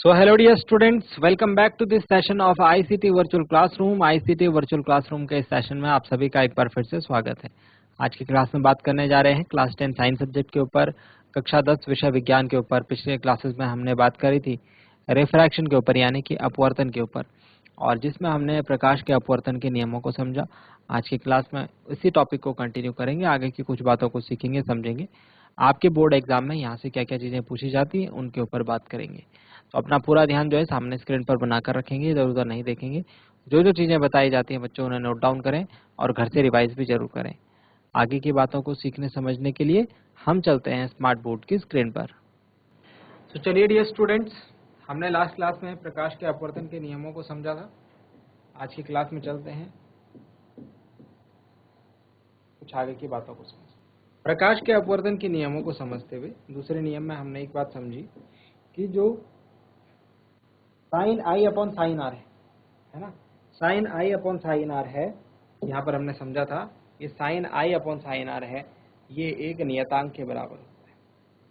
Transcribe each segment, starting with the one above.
So hello dear students, welcome back to this session of ICT Virtual Classroom। ICT Virtual Classroom के इस session में आप सभी का एक बार फिर से स्वागत है। आज की क्लास में बात करने जा रहे हैं क्लास 10 साइंस सब्जेक्ट के ऊपर, कक्षा 10 विषय विज्ञान के ऊपर। पिछले क्लासेस में हमने बात करी थी रिफ्रैक्शन के ऊपर यानी कि अपवर्तन के ऊपर, और जिसमें हमने प्रकाश के अपवर्तन के नियमों को समझा। आज की क्लास में इसी टॉपिक को कंटिन्यू करेंगे, आगे की कुछ बातों को सीखेंगे, समझेंगे। आपके बोर्ड एग्जाम में यहाँ से क्या क्या चीजें पूछी जाती हैं उनके ऊपर बात करेंगे। तो अपना पूरा ध्यान जो है सामने स्क्रीन पर बनाकर रखेंगे, इधर उधर नहीं देखेंगे। जो जो चीजें बताई जाती हैं बच्चों उन्हें नोट डाउन करें और घर से रिवाइज भी जरूर करें। आगे की बातों को सीखने समझने के लिए हम चलते हैं स्मार्ट बोर्ड की स्क्रीन पर। तो चलिए डियर स्टूडेंट्स, हमने लास्ट क्लास में प्रकाश के अपवर्तन के नियमों को समझा था। आज की क्लास में चलते हैं कुछ आगे की बातों को समझ। प्रकाश के अपवर्तन के नियमों को समझते हुए दूसरे नियम में हमने एक बात समझी कि जो sine i upon sine r है ना, sine i upon sine r है, यहाँ पर हमने समझा था ये sine i upon sine r है, ये एक नियतांक के बराबर होता है।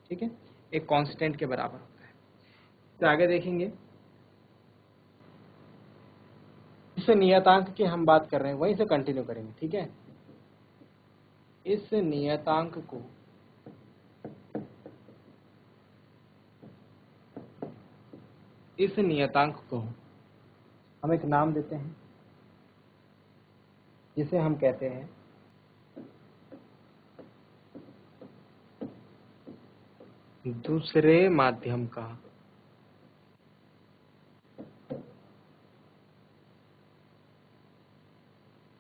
ठीक है, एक कांस्टेंट के बराबर होता है। तो आगे देखेंगे इस नियतांक की हम बात कर रहे हैं, वहीं से कंटिन्यू करेंगे। ठीक है, इस नियतांक को हम एक नाम देते हैं जिसे हम कहते हैं दूसरे माध्यम का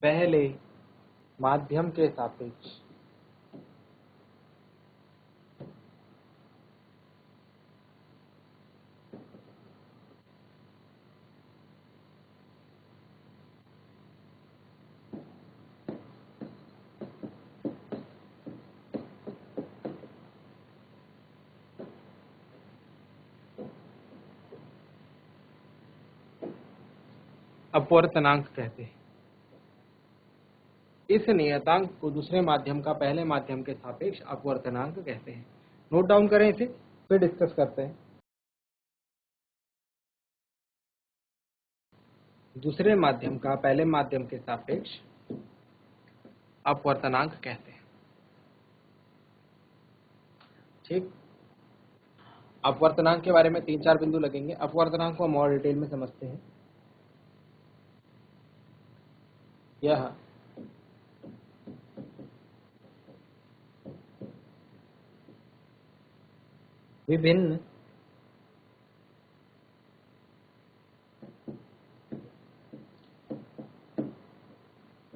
पहले माध्यम के सापेक्ष अपवर्तनांक कहते हैं। इस नियतांक को दूसरे माध्यम का पहले माध्यम के सापेक्ष अपवर्तनांक कहते हैं। नोट डाउन करें इसे, फिर डिस्कस करते हैं। दूसरे माध्यम का पहले माध्यम के सापेक्ष अपवर्तनांक कहते हैं। ठीक, अपवर्तनांक के बारे में 3-4 बिंदु लगेंगे। अपवर्तनांक को हम और डिटेल में समझते हैं। यह विभिन्न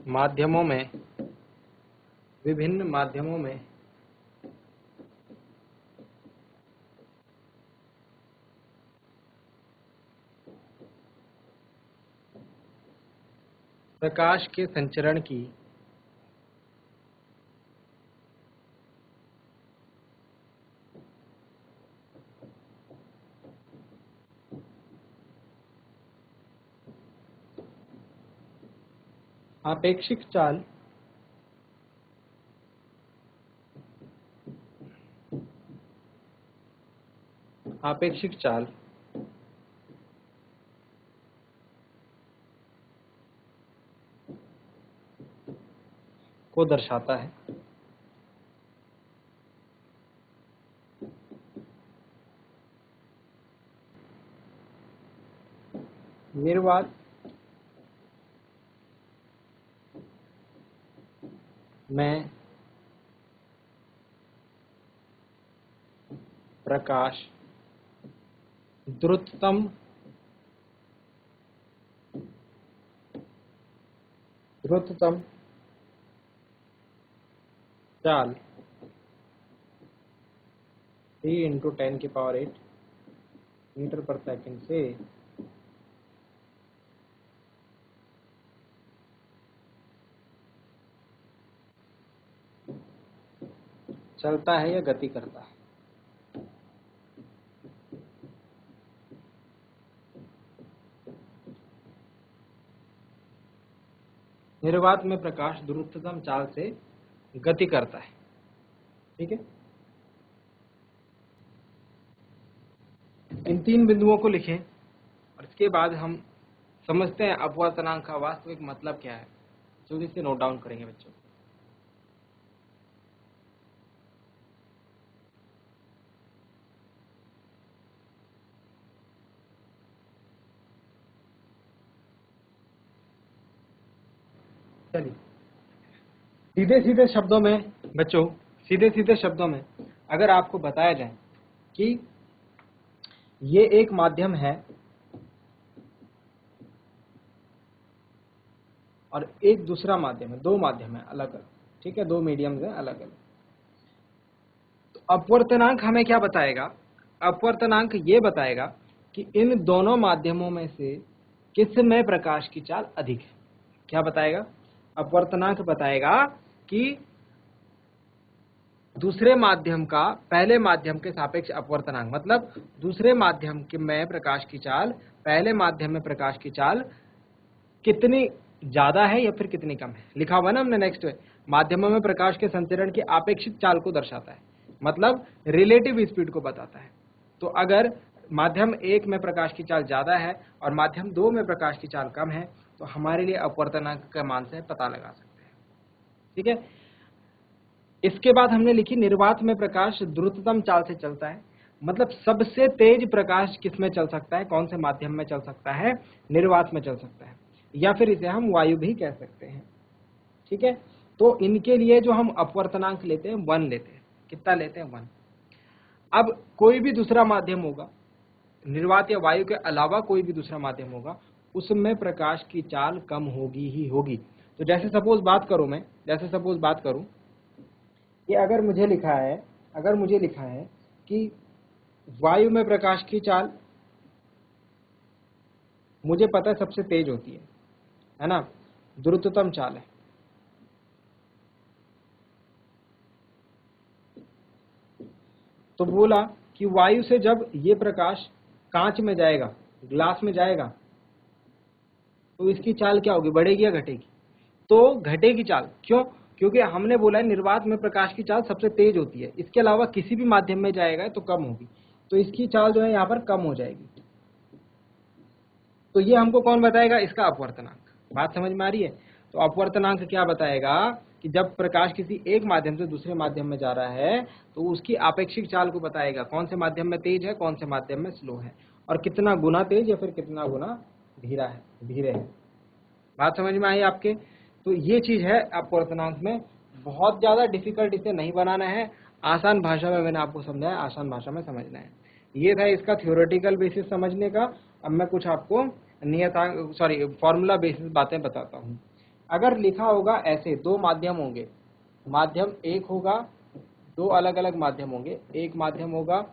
माध्यमों में प्रकाश के संचरण की आपेक्षिक चाल को दर्शाता है। निर्वात में प्रकाश द्रुततम चाल 3 × 10⁸ मीटर पर सेकंड से चलता है या गति करता है। निर्वात में प्रकाश द्रुततम चाल से गति करता है। ठीक है, इन 3 बिंदुओं को लिखें और इसके बाद हम समझते हैं अपवर्तनांक का वास्तविक मतलब क्या है। जल्दी से नोट डाउन करेंगे बच्चों। चलिए सीधे सीधे शब्दों में बच्चों, सीधे सीधे शब्दों में अगर आपको बताया जाए कि ये एक माध्यम है और एक दूसरा माध्यम है, 2 माध्यम है अलग अलग, ठीक है, 2 मीडियम्स हैं अलग अलग, तो अपवर्तनांक हमें क्या बताएगा? अपवर्तनांक ये बताएगा कि इन दोनों माध्यमों में से किस में प्रकाश की चाल अधिक है। क्या बताएगा? अपवर्तनांक बताएगा कि दूसरे माध्यम का पहले माध्यम के सापेक्ष अपवर्तनांक, मतलब दूसरे माध्यम के में प्रकाश की चाल पहले माध्यम में प्रकाश की चाल कितनी ज्यादा है या फिर कितनी कम है। लिखा हुआ ना हमने नेक्स्ट माध्यमों में प्रकाश के संचरण की आपेक्षिक चाल को दर्शाता है, मतलब रिलेटिव स्पीड को बताता है। तो अगर माध्यम 1 में प्रकाश की चाल ज्यादा है और माध्यम 2 में प्रकाश की चाल कम है तो हमारे लिए अपवर्तनांक का मान से पता लगा सकते हैं। ठीक है, इसके बाद हमने लिखी निर्वात में प्रकाश द्रुततम चाल से चलता है, मतलब सबसे तेज प्रकाश किस में चल सकता है, कौन से माध्यम में चल सकता है? निर्वात में चल सकता है, या फिर इसे हम वायु भी कह सकते हैं। ठीक है, तो इनके लिए जो हम अपवर्तनांक लेते हैं 1 लेते हैं। कितना लेते हैं? 1। अब कोई भी दूसरा माध्यम होगा, निर्वात या वायु के अलावा कोई भी दूसरा माध्यम होगा, उसमें प्रकाश की चाल कम होगी ही होगी। तो जैसे सपोज बात करूं मैं, जैसे सपोज बात करूं कि अगर मुझे लिखा है कि वायु में प्रकाश की चाल मुझे पता है सबसे तेज होती है ना, द्रुततम चाल है। तो बोला कि वायु से जब ये प्रकाश कांच में जाएगा, ग्लास में जाएगा, तो इसकी चाल क्या होगी? बढ़ेगी या घटेगी? तो घटेगी चाल। क्यों? क्योंकि हमने बोला है निर्वात में प्रकाश की चाल सबसे तेज होती है, इसके अलावा किसी भी माध्यम में जाएगा तो कम होगी, तो इसकी चाल जो है यहाँ पर कम हो जाएगी। तो ये हमको कौन बताएगा? इसका अपवर्तनांक। बात समझ में आ रही है? तो अपवर्तनांक क्या बताएगा कि जब प्रकाश किसी एक माध्यम से दूसरे माध्यम में जा रहा है तो उसकी आपेक्षिक चाल को बताएगा, कौन से माध्यम में तेज है, कौन से माध्यम में स्लो है, और कितना गुना तेज या फिर कितना गुना धीरे है। बात समझ में आई आपके? तो ये चीज है अपवर्तनांक में। बहुत ज्यादा डिफिकल्ट इसे नहीं बनाना है, आसान भाषा में मैंने आपको समझाया, आसान भाषा में समझना है। ये था इसका थ्योरेटिकल बेसिस समझने का। अब मैं कुछ आपको फॉर्मूला बेसिस बातें बताता हूँ। अगर लिखा होगा ऐसे, 2 माध्यम होंगे, माध्यम 1 होगा, 2 अलग अलग माध्यम होंगे, एक माध्यम होगा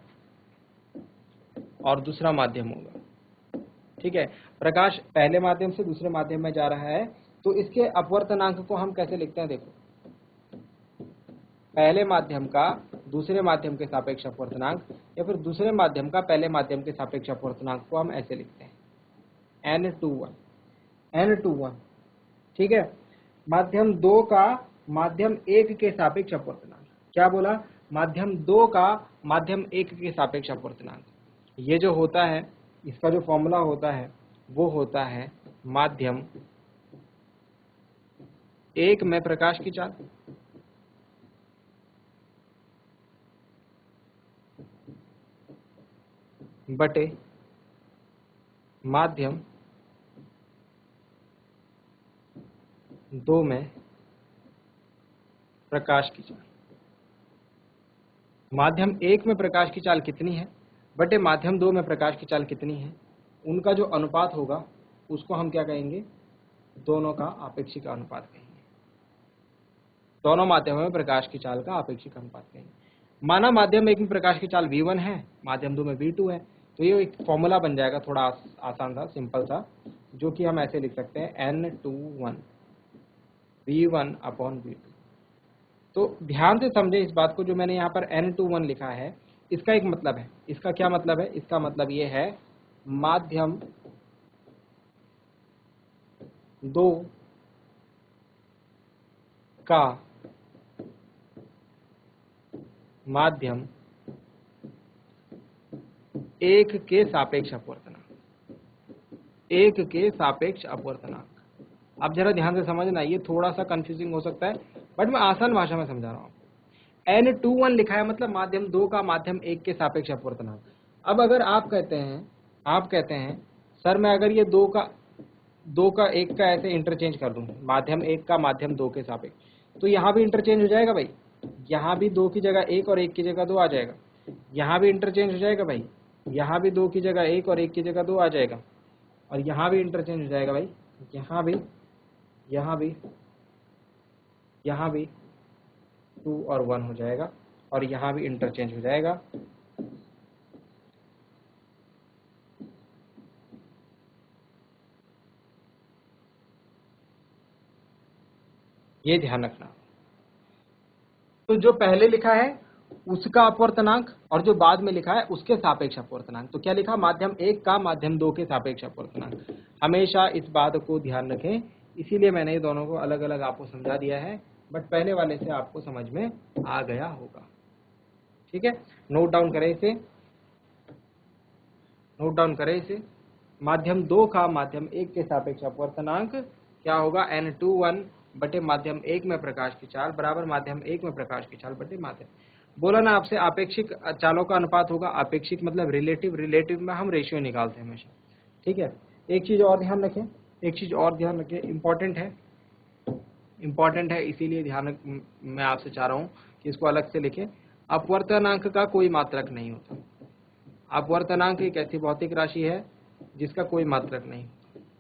और दूसरा माध्यम होगा। ठीक है, प्रकाश पहले माध्यम से दूसरे माध्यम में जा रहा है, तो इसके अपवर्तनांक को हम कैसे लिखते हैं? देखो, पहले माध्यम का दूसरे माध्यम के सापेक्ष अपवर्तनांक या फिर दूसरे माध्यम का पहले माध्यम के सापेक्ष अपवर्तनांक को हम ऐसे लिखते हैं n/1। ठीक है, माध्यम 2 का माध्यम 1 के सापेक्ष अपवर्तनांक। क्या बोला? माध्यम 2 का माध्यम 1 के सापेक्ष अपवर्तनांक। ये जो होता है, इसका जो फॉर्मूला होता है वो होता है माध्यम 1 में प्रकाश की चाल बटे माध्यम 2 में प्रकाश की चाल। माध्यम 1 में प्रकाश की चाल कितनी है बटे माध्यम 2 में प्रकाश की चाल कितनी है, उनका जो अनुपात होगा उसको हम क्या कहेंगे? दोनों का आपेक्षिक अनुपात कहेंगे। दोनों माध्यमों में प्रकाश की चाल का आपेक्षिक अनुपात कहेंगे। माना माध्यम 1 में प्रकाश की चाल v1 है, माध्यम 2 में v2 है, तो ये एक फॉर्मूला बन जाएगा, थोड़ा आसान सा, सिंपल सा, जो कि हम ऐसे लिख सकते हैं n/1 v1/v2। तो ध्यान से समझे इस बात को, जो मैंने यहाँ पर n/1 लिखा है, इसका एक मतलब है। इसका क्या मतलब है? इसका मतलब ये है माध्यम 2 का माध्यम एक के सापेक्ष अपवर्तनांक, एक के सापेक्ष अपवर्तनांक। आप जरा ध्यान से समझना, ये थोड़ा सा कंफ्यूजिंग हो सकता है बट मैं आसान भाषा में समझा रहा हूँ। N21 लिखा है मतलब माध्यम 2 का माध्यम 1 के सापेक्ष अपवर्तनांक। अब अगर आप कहते हैं सर मैं अगर ये 2 का 1 का ऐसे इंटरचेंज कर दूं, माध्यम 1 का माध्यम 2 के सापेक्ष, तो यहाँ भी इंटरचेंज हो जाएगा भाई, यहाँ भी 2 की जगह 1 और 1 की जगह 2 आ जाएगा, यहाँ भी इंटरचेंज हो जाएगा भाई, यहाँ भी 2 की जगह 1 और 1 की जगह 2 आ जाएगा, और यहाँ भी इंटरचेंज हो जाएगा भाई, यहाँ भी 2 और 1 हो जाएगा, और यहाँ भी इंटरचेंज हो जाएगा। ये ध्यान रखना। तो जो पहले लिखा है उसका अपवर्तनांक और जो बाद में लिखा है उसके सापेक्ष अपवर्तनांक, तो क्या लिखा, माध्यम 1 का माध्यम 2 के सापेक्ष अपवर्तनांक। हमेशा इस बात को ध्यान रखें, इसीलिए मैंने ये दोनों को अलग अलग आपको समझा दिया है, बट पहले वाले से आपको समझ में आ गया होगा। ठीक है, नोट डाउन करें इसे। माध्यम 2 का माध्यम 1 के सापेक्ष अपवर्तनांक क्या होगा, N21 बटे माध्यम 1 में प्रकाश की चाल बराबर माध्यम 1 में प्रकाश की चाल बटे माध्यम। बोला ना आपसे आपेक्षिक चालों का अनुपात होगा, आपेक्षिक मतलब रिलेटिव में हम रेशियो निकालते हैं हमेशा। ठीक है, एक चीज और ध्यान रखें, इंपॉर्टेंट है, इसीलिए मैं आपसे चाह रहा हूं कि इसको अलग से लिखें। अपवर्तनांक का कोई मात्रक नहीं होता। अपवर्तनांक एक ऐसी भौतिक राशि है जिसका कोई मात्रक नहीं।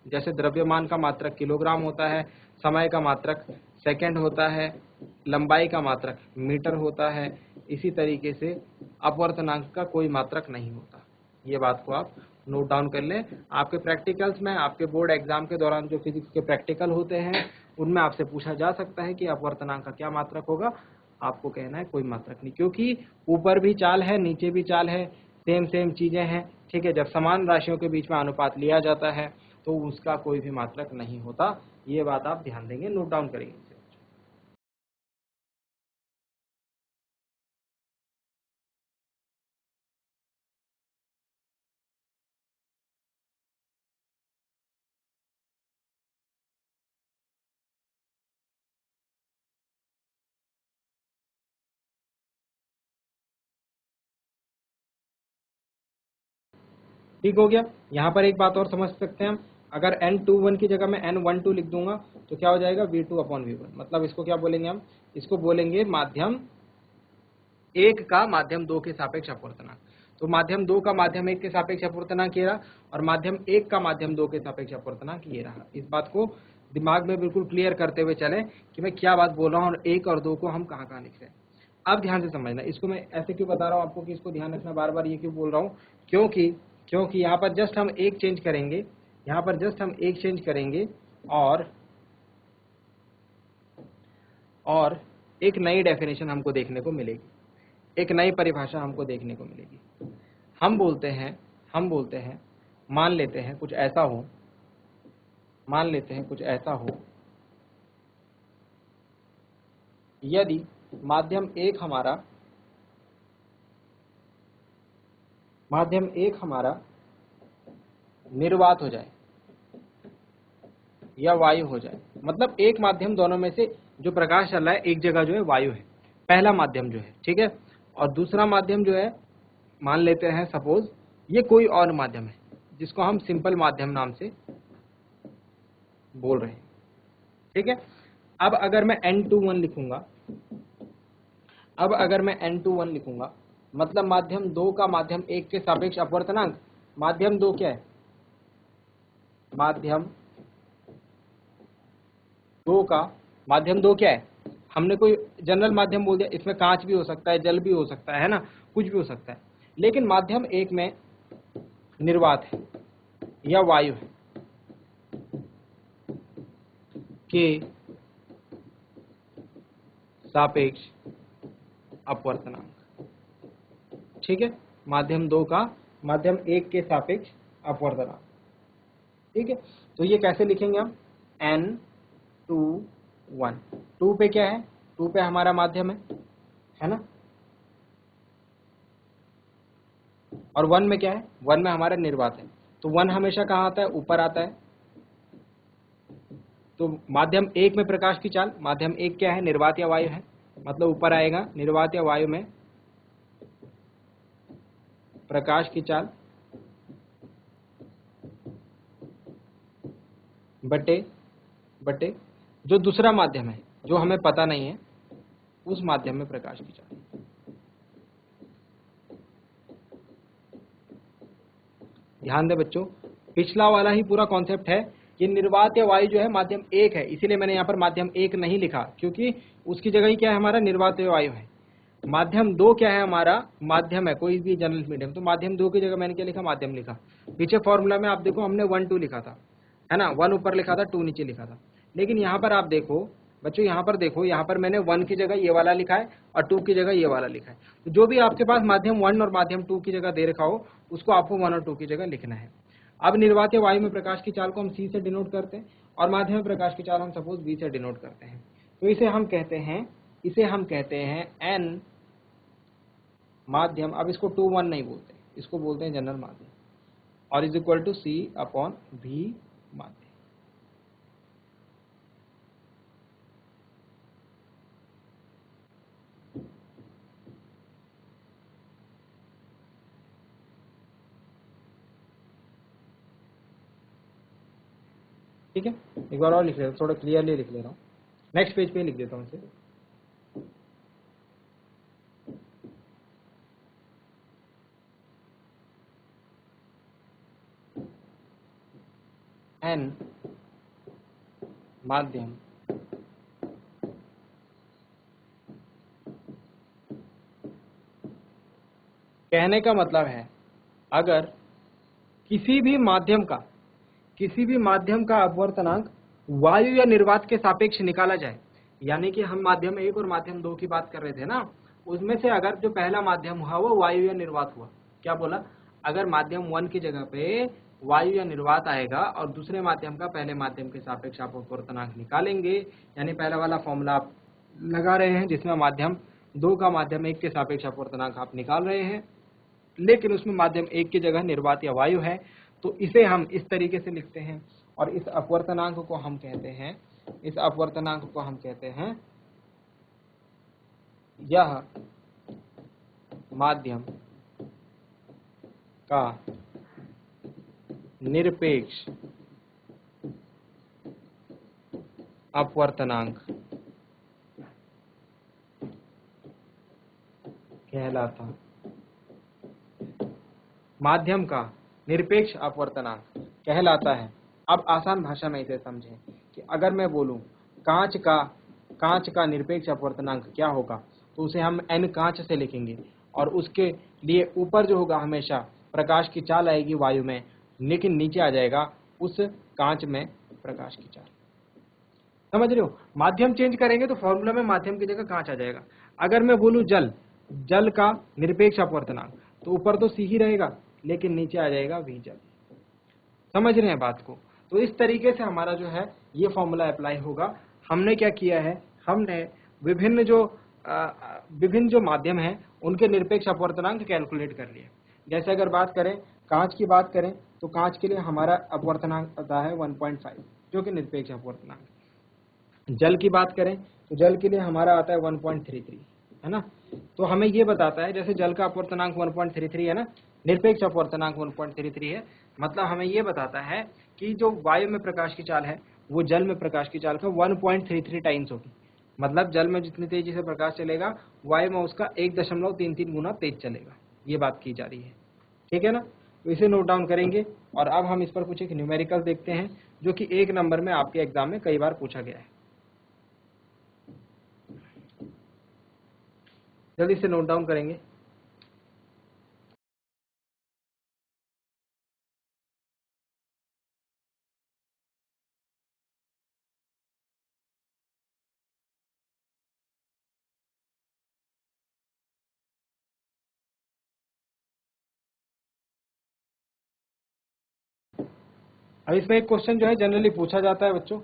जैसे द्रव्यमान का मात्रक किलोग्राम होता है, समय का मात्रक सेकंड होता है, लंबाई का मात्रक मीटर होता है, इसी तरीके से अपवर्तनांक का कोई मात्रक नहीं होता। ये बात को आप नोट डाउन कर लें। आपके प्रैक्टिकल्स में, आपके बोर्ड एग्जाम के दौरान जो फिजिक्स के प्रैक्टिकल होते हैं उनमें आपसे पूछा जा सकता है कि अपवर्तनांक का क्या मात्रक होगा। आपको कहना है कोई मात्रक नहीं, क्योंकि ऊपर भी चाल है नीचे भी चाल है, सेम चीजें हैं। ठीक है, जब समान राशियों के बीच में अनुपात लिया जाता है तो उसका कोई भी मात्रक नहीं होता। ये बात आप ध्यान देंगे, नोट डाउन करेंगे। ठीक हो गया। यहाँ पर एक बात और समझ सकते हैं हम, अगर N21 की जगह मैं N12 लिख दूंगा तो क्या हो जाएगा, V2/V1। मतलब इसको क्या बोलेंगे हम, इसको बोलेंगे माध्यम 1 का माध्यम 2 के सापेक्ष अपवर्तनांक। तो माध्यम 2 का माध्यम 1 के सापेक्ष अपवर्तनांक ये रहा, और माध्यम 1 का माध्यम 2 के सापेक्ष अपवर्तनांक ये रहा। इस बात को दिमाग में बिल्कुल क्लियर करते हुए चलें कि मैं क्या बात बोल रहा हूँ और 1 और 2 को हम कहाँ कहाँ लिख रहे हैं। अब ध्यान से समझना, इसको मैं ऐसे क्यों बता रहा हूँ आपको कि इसको ध्यान रखना, बार बार ये क्यों बोल रहा हूँ, क्योंकि यहाँ पर जस्ट हम एक चेंज करेंगे, और एक नई डेफिनेशन हमको देखने को मिलेगी, एक नई परिभाषा हमको देखने को मिलेगी। हम बोलते हैं मान लेते हैं कुछ ऐसा हो, यदि माध्यम 1 हमारा निर्वात हो जाए या वायु हो जाए, मतलब एक माध्यम दोनों में से जो प्रकाश चल रहा है एक जगह जो है वायु है, पहला माध्यम जो है, ठीक है, और दूसरा माध्यम जो है मान लेते हैं सपोज ये कोई और माध्यम है जिसको हम सिंपल माध्यम नाम से बोल रहे हैं। ठीक है, अब अगर मैं N21 लिखूंगा, मतलब माध्यम 2 का माध्यम 1 के सापेक्ष अपवर्तनांक, माध्यम 2 क्या है, माध्यम 2 क्या है, हमने कोई जनरल माध्यम बोल दिया, इसमें कांच भी हो सकता है, जल भी हो सकता है ना, कुछ भी हो सकता है, लेकिन माध्यम 1 में निर्वात है या वायु है के सापेक्ष अपवर्तनांक। ठीक है, माध्यम 2 का माध्यम 1 के सापेक्ष अपवर्तनांक। ठीक है, तो ये कैसे लिखेंगे हम, N21, 2 पे क्या है, 2 पे हमारा माध्यम है ना, और 1 में क्या है, 1 में हमारा निर्वात है, तो 1 हमेशा कहाँ आता है, ऊपर आता है। तो माध्यम 1 में प्रकाश की चाल, माध्यम 1 क्या है, निर्वात या वायु है, मतलब ऊपर आएगा। निर्वात या वायु में प्रकाश की चाल बटे बटे जो दूसरा माध्यम है जो हमें पता नहीं है, उस माध्यम में प्रकाश की चाल। ध्यान दे बच्चों, पिछला वाला ही पूरा कॉन्सेप्ट है। ये निर्वात या वायु जो है माध्यम 1 है, इसीलिए मैंने यहाँ पर माध्यम 1 नहीं लिखा, क्योंकि उसकी जगह ही क्या है हमारा, निर्वात या वायु है। माध्यम 2 क्या है हमारा, माध्यम है कोई भी जनरल मीडियम, तो माध्यम 2 की जगह मैंने क्या लिखा, माध्यम लिखा। पीछे फॉर्मूला में आप देखो हमने 1 2 लिखा था, है ना, 1 ऊपर लिखा था, 2 नीचे लिखा था। लेकिन यहाँ पर आप देखो बच्चों, यहाँ पर देखो, यहाँ पर मैंने 1 की जगह ये वाला लिखा है और 2 की जगह ये वाला लिखा है। तो जो भी आपके पास माध्यम 1 और माध्यम 2 की जगह दे रखा हो, उसको आपको 1 और 2 की जगह लिखना है। अब निर्वात या वायु में प्रकाश की चाल को हम C से डिनोट करते हैं, और माध्यम में प्रकाश की चाल हम सपोज B से डिनोट करते हैं। तो इसे हम कहते हैं N माध्यम। अब इसको 2 1 नहीं बोलते, इसको बोलते हैं जनरल माध्यम, और is equal to C upon V माध्यम। ठीक है, एक बार और लिख लेता हूँ, थोड़ा क्लियरली लिख ले रहा हूँ, नेक्स्ट पेज पे लिख देता हूँ इसे। N माध्यम कहने का मतलब है, अगर किसी भी माध्यम का अपवर्तनांक वायु या निर्वात के सापेक्ष निकाला जाए, यानी कि हम माध्यम 1 और माध्यम 2 की बात कर रहे थे ना, उसमें से अगर जो पहला माध्यम हुआ वो वायु या निर्वात हुआ, क्या बोला, अगर माध्यम 1 की जगह पे वायु या निर्वात आएगा और दूसरे माध्यम का पहले माध्यम के सापेक्ष आप अपवर्तनांक निकालेंगे, यानी पहला वाला फॉर्मूला आप लगा रहे हैं जिसमें माध्यम 2 का माध्यम 1 के सापेक्ष अपवर्तनांक आप निकाल रहे हैं, लेकिन उसमें माध्यम 1 की जगह निर्वात या वायु है, तो इसे हम इस तरीके से लिखते हैं, और इस अपवर्तनांक को हम कहते हैं यह माध्यम का निरपेक्ष अपवर्तनांक कहलाता है। माध्यम का निरपेक्ष अपवर्तनांक कहलाता है। अब आसान भाषा में इसे समझें कि अगर मैं बोलूं कांच का निरपेक्ष अपवर्तनांक क्या होगा, तो उसे हम n कांच से लिखेंगे, और उसके लिए ऊपर जो होगा हमेशा प्रकाश की चाल आएगी वायु में, लेकिन नीचे आ जाएगा उस कांच में प्रकाश की चाल। समझ रहे हो, माध्यम चेंज करेंगे तो फॉर्मूला में माध्यम की जगह कांच आ जाएगा। अगर मैं बोलूं जल का निरपेक्ष अपवर्तनांक, तो ऊपर तो C ही रहेगा, लेकिन नीचे आ जाएगा V जल। समझ रहे हैं बात को, तो इस तरीके से हमारा जो है ये फॉर्मूला अप्लाई होगा। हमने क्या किया है, हमने विभिन्न जो माध्यम हैं उनके निरपेक्ष अपवर्तनांक कैलकुलेट कर लिए। जैसे अगर बात करें कांच की बात करें, तो कांच के लिए हमारा अपवर्तनांक आता है 1.5, जो कि निरपेक्ष अपवर्तनांक। जल की बात करें तो जल के लिए हमारा आता है 1.33, है ना। तो हमें ये बताता है, जैसे जल का अपवर्तनांक 1.33 है ना, निरपेक्ष अपवर्तनांक 1.33 है, मतलब हमें ये बताता है कि जो वायु में प्रकाश की चाल है वो जल में प्रकाश की चाल का 1.33 टाइम्स होगी। मतलब जल में जितनी तेजी से प्रकाश चलेगा, वायु में उसका 1.33 गुना तेज चलेगा, ये बात की जा रही है। ठीक है ना, तो इसे नोट डाउन करेंगे, और अब हम इस पर कुछ एक न्यूमेरिकल देखते हैं जो कि 1 नंबर में आपके एग्जाम में कई बार पूछा गया है। जल्दी से नोट डाउन करेंगे। अब इसमें एक क्वेश्चन जो है जनरली पूछा जाता है बच्चों,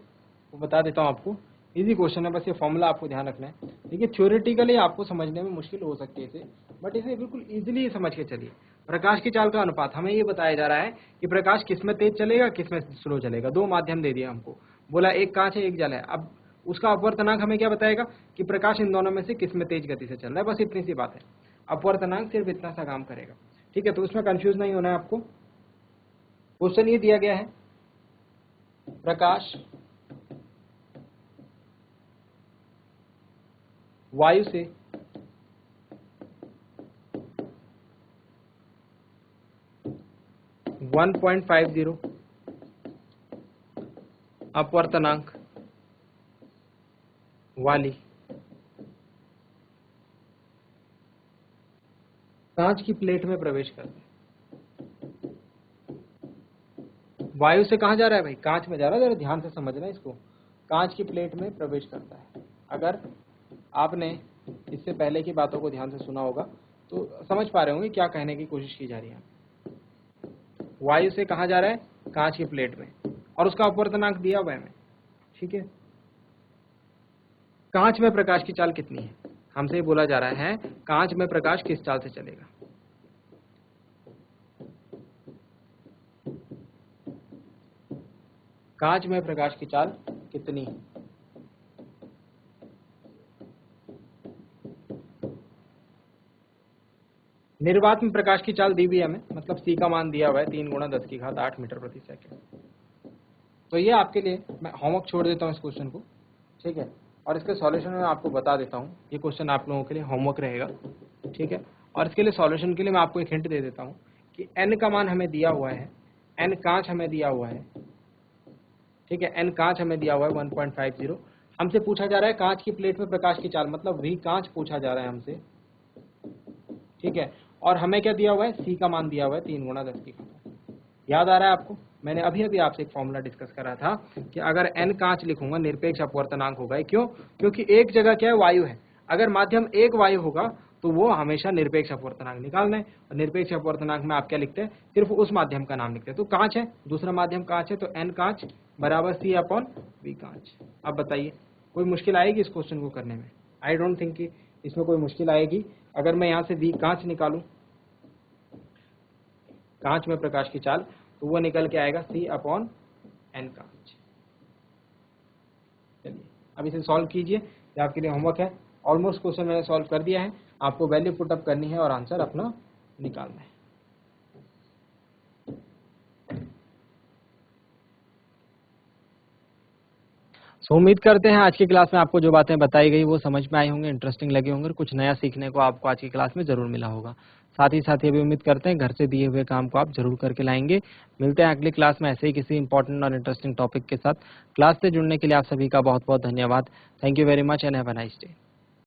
वो बता देता हूं आपको। इजी क्वेश्चन है, बस ये फॉर्मूला आपको ध्यान रखना है। देखिए थ्योरेटिकली आपको समझने में मुश्किल हो सकती है इसे, बट इसे बिल्कुल इजीली समझ के चलिए। प्रकाश की चाल का अनुपात हमें ये बताया जा रहा है कि प्रकाश किस में तेज चलेगा, किस में स्लो चलेगा। दो माध्यम दे दिया हमको, बोला एक कांच है एक जल है। अब उसका अपवर्तनांक हमें क्या बताएगा कि प्रकाश इन दोनों में से किस में तेज गति से चल रहा है, बस इतनी सी बात है। अपवर्तनांक सिर्फ इतना सा काम करेगा, ठीक है। तो उसमें कंफ्यूज नहीं होना है आपको। क्वेश्चन ये दिया गया है, प्रकाश वायु से वन 1.50 अपवर्तनांक वाली कांच की प्लेट में प्रवेश करता है। वायु से कहां जा रहा है भाई, कांच में जा रहा है। जरा ध्यान से समझना इसको, कांच की प्लेट में प्रवेश करता है। अगर आपने इससे पहले की बातों को ध्यान से सुना होगा तो समझ पा रहे होंगे क्या कहने की कोशिश की जा रही है। वायु से कहां जा रहा है, कांच की प्लेट में, और उसका अपवर्तनांक दिया हुआ है हमें, ठीक है। कांच में प्रकाश की चाल कितनी है, हमसे बोला जा रहा है कांच में प्रकाश किस चाल से चलेगा। कांच में प्रकाश की चाल कितनी है। निर्वात में प्रकाश की चाल दी हुई है हमें, मतलब सी का मान दिया हुआ है 3 × 10⁸ मीटर प्रति सेकंड। तो ये आपके लिए मैं होमवर्क छोड़ देता हूँ इस क्वेश्चन को, ठीक है। और इसके सॉल्यूशन में आपको बता देता हूँ, ये क्वेश्चन आप लोगों के लिए होमवर्क रहेगा, ठीक है। और इसके लिए सॉल्यूशन के लिए मैं आपको एक हिंट दे देता हूँ कि n का मान हमें दिया हुआ है, n कांच हमें दिया हुआ है, ठीक है। n कांच हमें दिया हुआ है 1.50। हमसे पूछा जा रहा है कांच की प्लेट में प्रकाश की चाल, मतलब v कांच पूछा जा रहा है हमसे, ठीक है। और हमें क्या दिया हुआ है, c का मान दिया हुआ है 3 × 10⁻। याद आ रहा है आपको, मैंने अभी आपसे एक फॉर्मूला डिस्कस करा था कि अगर n कांच लिखूंगा निरपेक्ष अपवर्तनांक होगा। क्यों, क्योंकि एक जगह क्या है, वायु है। अगर माध्यम एक वायु होगा तो वो हमेशा निरपेक्ष अपवर्तनांक निकालना है। और निरपेक्ष अपवर्तनांक में आप क्या लिखते हैं, सिर्फ उस माध्यम का नाम लिखते हैं। तो कांच है, दूसरा माध्यम कांच है, तो n कांच बराबर c/v कांच। अब बताइए कोई मुश्किल आएगी इस क्वेश्चन को करने में? आई डोंट थिंक कि इसमें कोई मुश्किल आएगी। अगर मैं यहाँ से v कांच निकालूं, कांच में प्रकाश की चाल, तो वो निकल के आएगा c/n कांच। चलिए अब इसे सॉल्व कीजिए, ये आपके लिए होमवर्क है। ऑलमोस्ट क्वेश्चन मैंने सॉल्व कर दिया है, आपको वैल्यू पुट अप करनी है और आंसर अपना निकालना है। उम्मीद करते हैं आज की क्लास में आपको जो बातें बताई गई वो समझ में आई होंगी, इंटरेस्टिंग लगी होंगी, और कुछ नया सीखने को आपको आज की क्लास में जरूर मिला होगा। साथ ही ये भी उम्मीद करते हैं घर से दिए हुए काम को आप जरूर करके लाएंगे। मिलते हैं अगली क्लास में ऐसे ही किसी इंपॉर्टेंट और इंटरेस्टिंग टॉपिक के साथ। क्लास से जुड़ने के लिए आप सभी का बहुत बहुत धन्यवाद। Thank you very much and have a nice day.